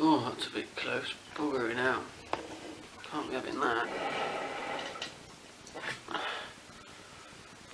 Oh, that's a bit close. Buggery now. Can't be having that.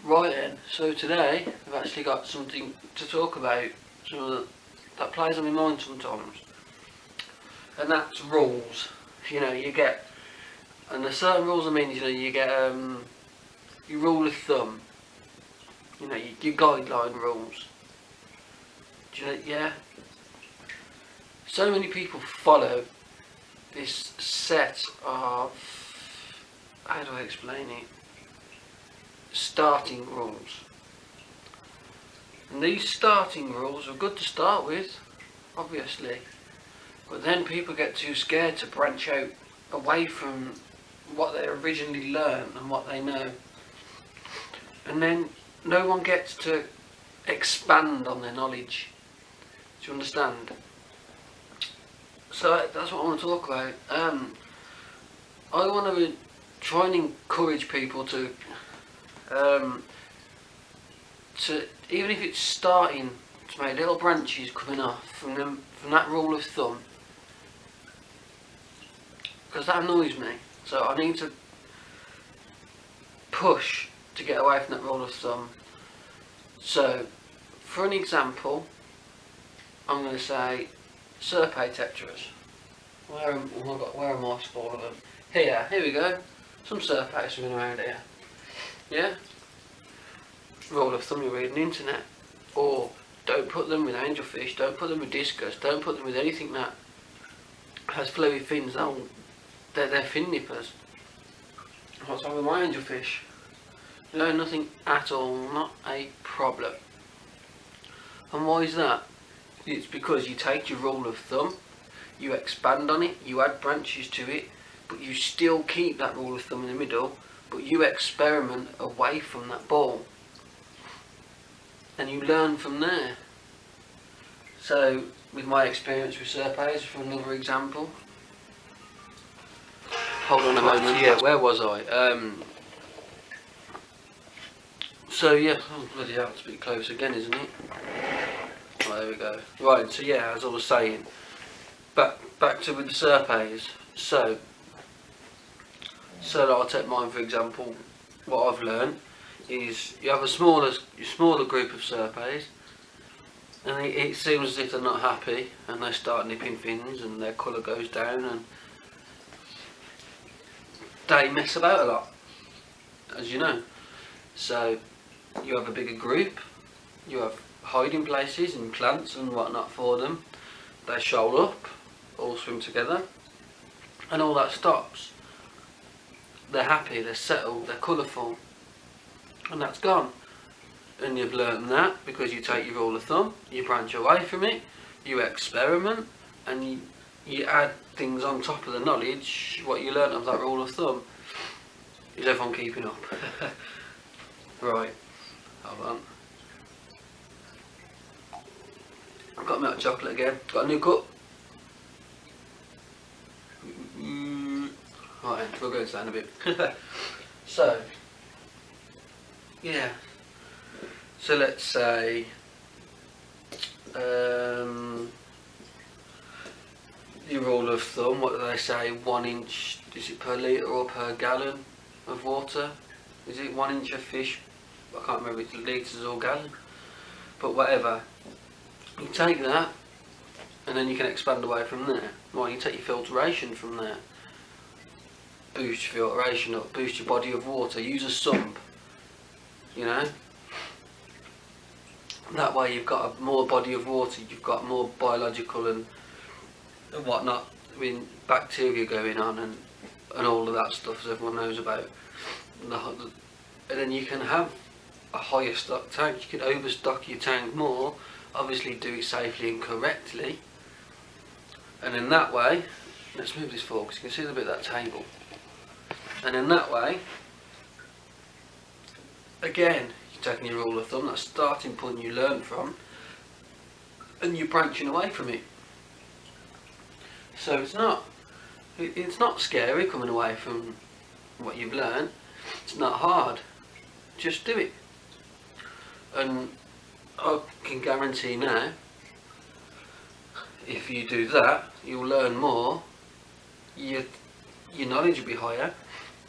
Right then, so today I've actually got something to talk about, that plays on my mind sometimes, and that's rules. You get, and there's certain rules. I mean, you get your rule of thumb. Your guideline rules. Yeah. So many people follow this set of, how do I explain it? Starting rules. And these starting rules are good to start with, obviously, but then people get too scared to branch out away from what they originally learned and what they know, and then no one gets to expand on their knowledge. Do you understand? So that's what I want to talk about. I want to try and encourage people to even if it's starting to make little branches coming off from that rule of thumb, because that annoys me. So I need to push to get away from that rule of thumb. So, for an example, I'm going to say Serpae Tetras. Where am I for all of them? Here we go. Some Serpae swimming around here. Yeah? Rule of thumb, you read on the internet. Or don't put them with angelfish, don't put them with discus, don't put them with anything that has flowy fins. They're fin nippers. What's wrong with my angelfish? No, nothing at all, not a problem. And why is that? It's because you take your rule of thumb, you expand on it, you add branches to it, but you still keep that rule of thumb in the middle, but you experiment away from that ball. And you learn from there. So, with my experience with Serpaes, for another example. Hold on a moment, yeah, where was I? So yeah, oh bloody hell, it's a bit close again, isn't it? Right, there we go. Right, so yeah, as I was saying, back to with the Serpaes. So I'll take mine for example. What I've learned is you have a smaller group of Serpaes, and it seems as if they're not happy, and they start nipping fins, and their colour goes down, and they mess about a lot, as you know. So you have a bigger group, you have hiding places and plants and whatnot for them. They shoal up, all swim together, and all that stops. They're happy, they're settled, they're colourful, and that's gone. And you've learned that because you take your rule of thumb, you branch away from it, you experiment, and you add things on top of the knowledge, what you learnt of that rule of thumb. Is everyone keeping up? Right, hold on. I've got milk chocolate again. Got a new cup. Right, we'll go inside in a bit. So, yeah. So let's say, your rule of thumb, what do they say? 1 inch, is it per litre or per gallon of water? Is it 1 inch of fish? I can't remember if it's litres or gallon. But whatever. You take that, and then you can expand away from there. Well, you take your filtration from there. Boost your filtration up, boost your body of water, use a sump. That way you've got a more body of water, you've got more biological and whatnot, bacteria going on and all of that stuff as everyone knows about. And then you can have a higher stock tank, you can overstock your tank more, obviously do it safely and correctly, and in that way, let's move this forward because you can see the bit of that table, and in that way, again, you're taking your rule of thumb, that starting point you learn from, and you're branching away from it. So it's not scary coming away from what you've learned, it's not hard, just do it. And I can guarantee now, if you do that, you'll learn more. Your knowledge will be higher.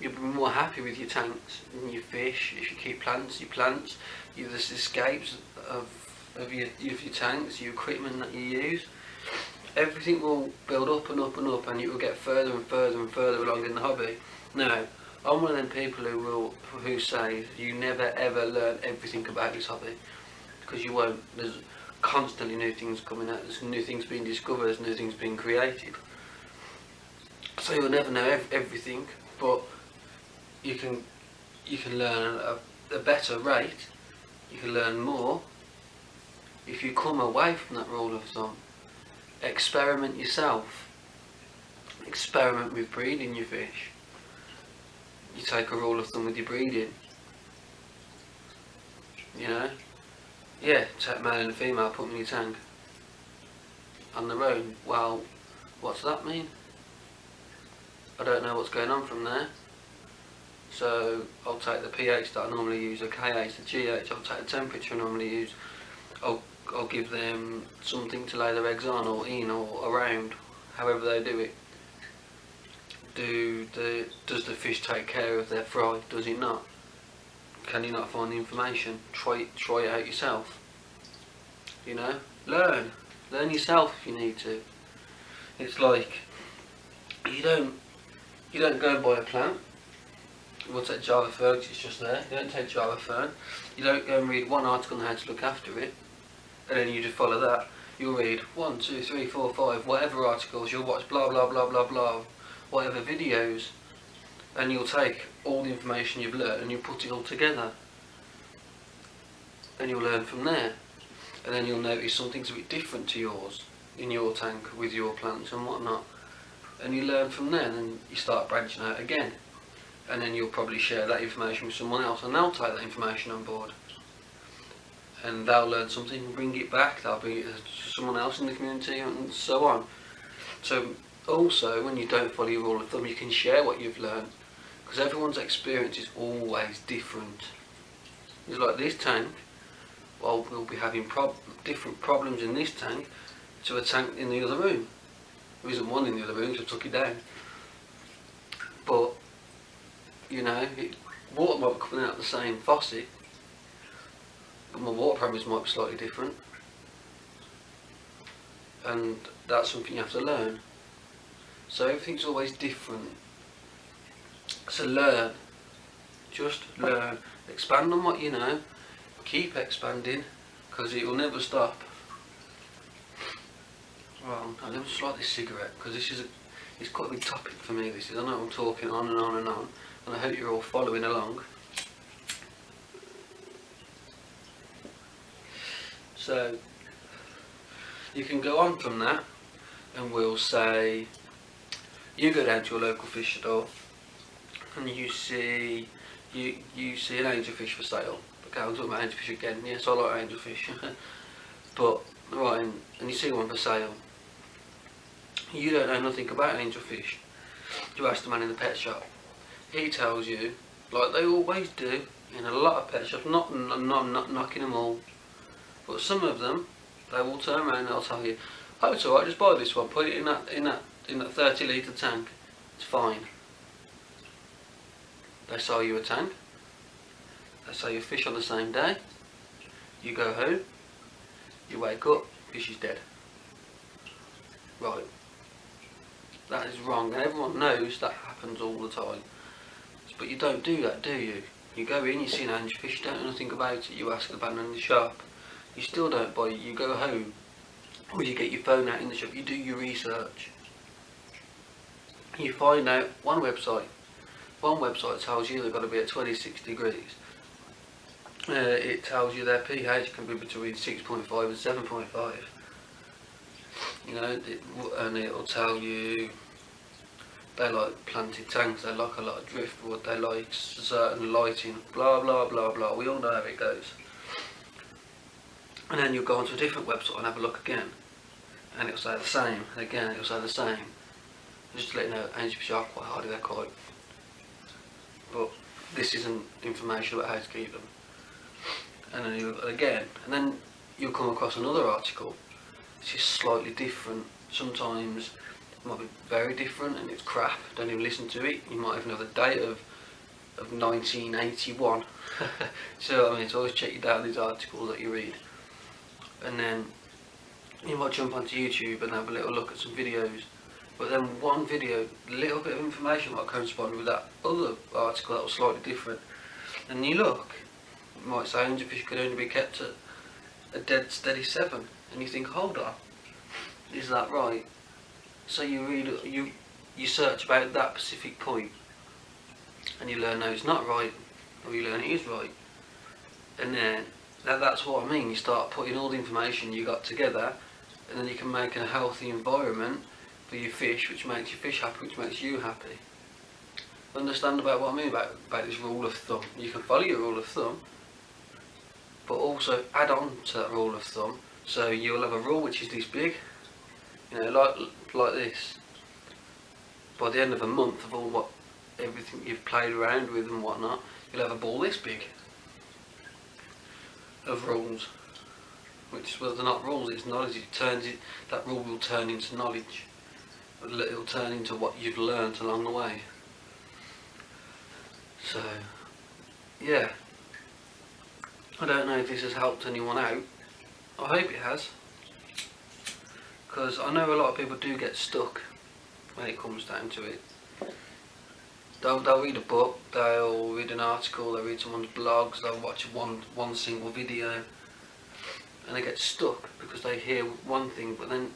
You'll be more happy with your tanks and your fish. If you keep plants, your plants. There's escapes of your tanks, your equipment that you use. Everything will build up and up and up, and you will get further and further and further along in the hobby. Now, I'm one of them people who say you never ever learn everything about this hobby, because you won't. There's constantly new things coming out. There's new things being discovered. There's new things being created. So you'll never know everything, but you can learn a better rate. You can learn more if you come away from that rule of thumb. Experiment yourself. Experiment with breeding your fish. You take a rule of thumb with your breeding. You know? Yeah, take male and female, put them in your tank. On their own. Well, what's that mean? I don't know what's going on from there. So I'll take the pH that I normally use, the KH, the GH, I'll take the temperature I normally use. I'll give them something to lay their eggs on, or in, or around, however they do it. Does the fish take care of their fry? Does it not? Can you not find the information? Try it out yourself. You know, learn yourself if you need to. It's like you don't go and buy a plant. We'll take Java fern, it's just there. You don't take Java fern. You don't go and read one article on how to look after it, and then you just follow that. You'll read 1, 2, 3, 4, 5, whatever articles. You'll watch blah blah blah blah blah, whatever videos, and you'll take all the information you've learned and you put it all together, and you'll learn from there. And then you'll notice something's a bit different to yours in your tank with your plants and whatnot, and you learn from there. And then you start branching out again, and then you'll probably share that information with someone else, and they'll take that information on board, and they'll learn something and bring it back. They'll bring it to someone else in the community, and so on. So also, when you don't follow your rule of thumb, you can share what you've learned, because everyone's experience is always different. It's like this tank. Well, we'll be having different problems in this tank to a tank in the other room. There isn't one in the other room, so I took it down. But you know, water might be coming out of the same faucet, but my water parameters might be slightly different, and that's something you have to learn. So everything's always different. So learn, just learn, expand on what you know, keep expanding, because it will never stop. Well, I never just like this cigarette, because it's quite a big topic for me. This is, I know I'm talking on and on and on, and I hope you're all following along. So you can go on from that, and we'll say you go down to your local fish store and you see an angelfish for sale. Okay, I'm talking about angelfish again. Yes, I like angelfish. But right, and you see one for sale. You don't know nothing about angelfish. You ask the man in the pet shop. He tells you, like they always do in a lot of pet shops. Not knocking them all, but some of them, they will turn around and they'll tell you, "Oh, it's alright, just buy this one. Put it in that 30-litre tank. It's fine." They sell you a tank. They sell you fish on the same day. You go home. You wake up. Fish is dead. Right. That is wrong, and everyone knows that happens all the time. But you don't do that, do you? You go in, you see an angelfish, you don't know nothing about it, you ask the man in the shop. You still don't buy it, you go home, or you get your phone out in the shop, you do your research. You find out one website tells you they've got to be at 26 degrees. It tells you their pH can be between 6.5 and 7.5. You know, and it'll tell you they like planted tanks, they like a lot of driftwood, they like certain lighting, blah blah blah blah. We all know how it goes. And then you'll go onto a different website and have a look again, and it'll say the same. And again, it'll say the same. Just to let you know, angelfish are quite hardy, they're quite. But this isn't information about how to keep them. And then you'll come across another article which is slightly different, sometimes it might be very different and it's crap. Don't even listen to it. You might even have the date of 1981. So I mean, it's always check you down these articles that you read, and then you might jump onto YouTube and have a little look at some videos. But then one video, a little bit of information might correspond with that other article that was slightly different. And you look, it might say 100 fish could only be kept at a dead steady 7, and you think, hold on, is that right? So you read, you search about that specific point, and you learn no, it's not right, or you learn it is right. And then that's what I mean. You start putting all the information you got together, and then you can make a healthy environment for your fish, which makes your fish happy, which makes you happy. Understand about what I mean about this rule of thumb. You can follow your rule of thumb, but also add on to that rule of thumb. So you'll have a rule which is this big, you know, like this. By the end of a month of everything you've played around with and whatnot, you'll have a ball this big of rules. Which, well, they're not rules, it's knowledge. That rule will turn into knowledge. It'll turn into what you've learnt along the way. So, yeah. I don't know if this has helped anyone out. I hope it has. Because I know a lot of people do get stuck when it comes down to it. They'll read a book, they'll read an article, they'll read someone's blogs, they'll watch one single video, and they get stuck because they hear one thing, but then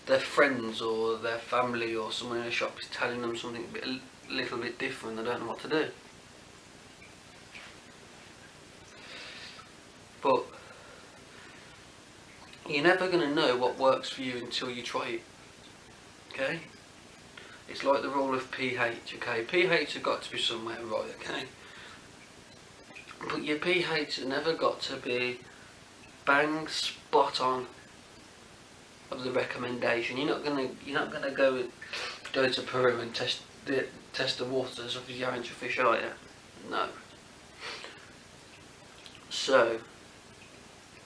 their friends or their family or someone in a shop is telling them something a little bit different. They don't know what to do. But you're never going to know what works for you until you try it. Okay? It's like the rule of pH. Okay? pH has got to be somewhere right. Okay? But your pH has never got to be bang spot on of the recommendation. You're not gonna go to Peru and test the waters of your angelfish, are you? No. So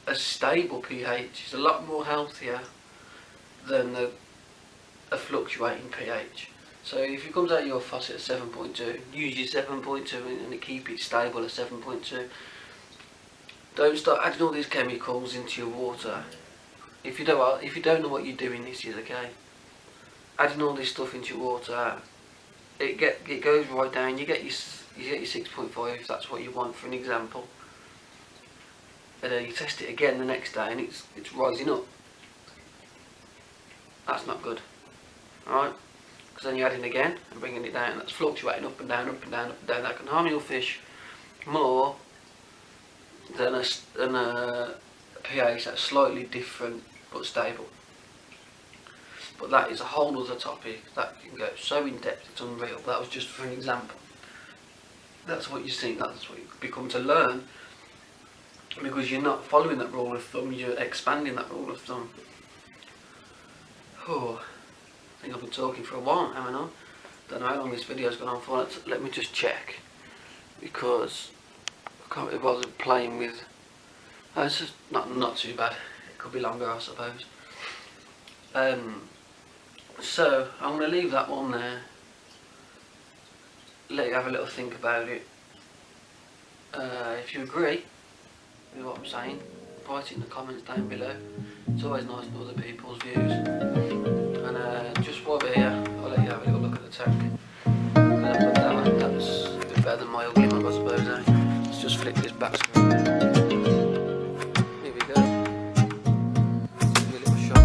a stable pH is a lot more healthier than a fluctuating pH. So if it comes out of your faucet at 7.2, use your 7.2 and keep it stable at 7.2. Don't start adding all these chemicals into your water. If you don't know what you're doing, this is okay. Adding all this stuff into your water, it goes right down. You get your 6.5 if that's what you want, for an example. And then you test it again the next day and it's rising up. That's not good. Alright? Because then you're adding again and bringing it down. That's fluctuating up and down, up and down, up and down. That can harm your fish more than a pH that's slightly different but stable. But that is a whole other topic that can go so in depth, it's unreal. That was just for an example. That's what you think, that's what you become to learn, because you're not following that rule of thumb, you're expanding that rule of thumb. Oh, I think I've been talking for a while, haven't I? Don't know how long this video's gone on for. Let me just check, because I can't be bothered playing with. Oh, it's just not too bad. It could be longer, I suppose. So I'm going to leave that one there. Let you have a little think about it. If you agree with what I'm saying, write it in the comments down below. It's always nice to know other people's views. And just while we're here, I'll let you have a little look at the tank. That was a bit better than my ugly mug, I suppose. Let's just flick this back screen. Here we go. Give you a little shot.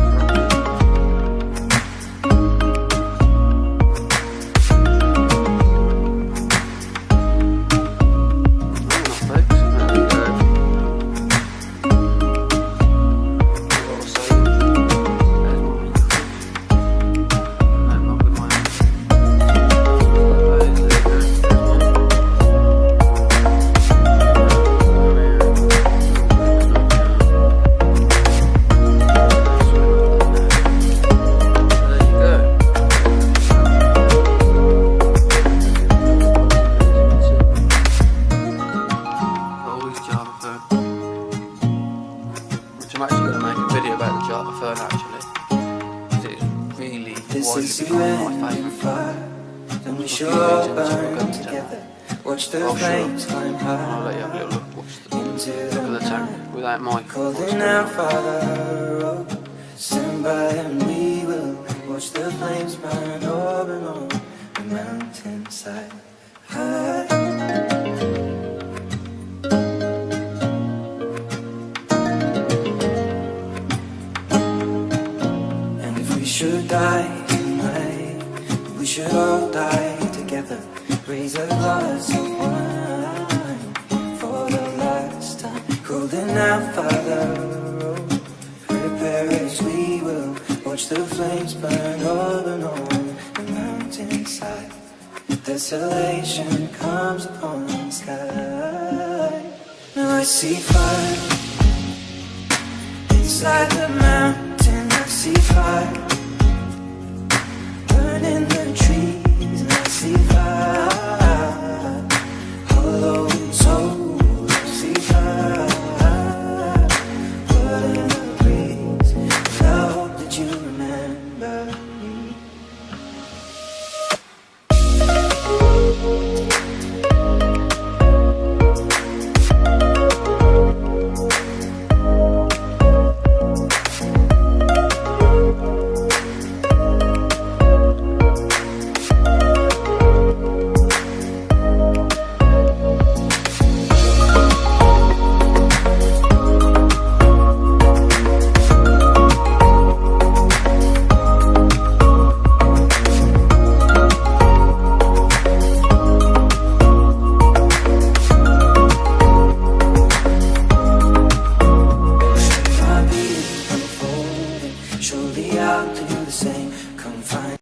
actually become my favourite. then we should all burn together. Watch the flames climb high. I'll let you have a little look. Look at the tank without my Calling out, Father, oh, stand by and we will watch the flames burn over on the mountainside. And if we should die tonight, we should all die together. Raise a glass of wine for the last time. Calling out, Father, oh, prepare as we will watch the flames burn over on the mountainside. Desolation comes upon the sky. Now I see fire inside the mountain. I see fire burning the trees, and I see fire hollow souls. I see fire burning the breeze. I hope that you remember me. Surely I'll do the same. Come find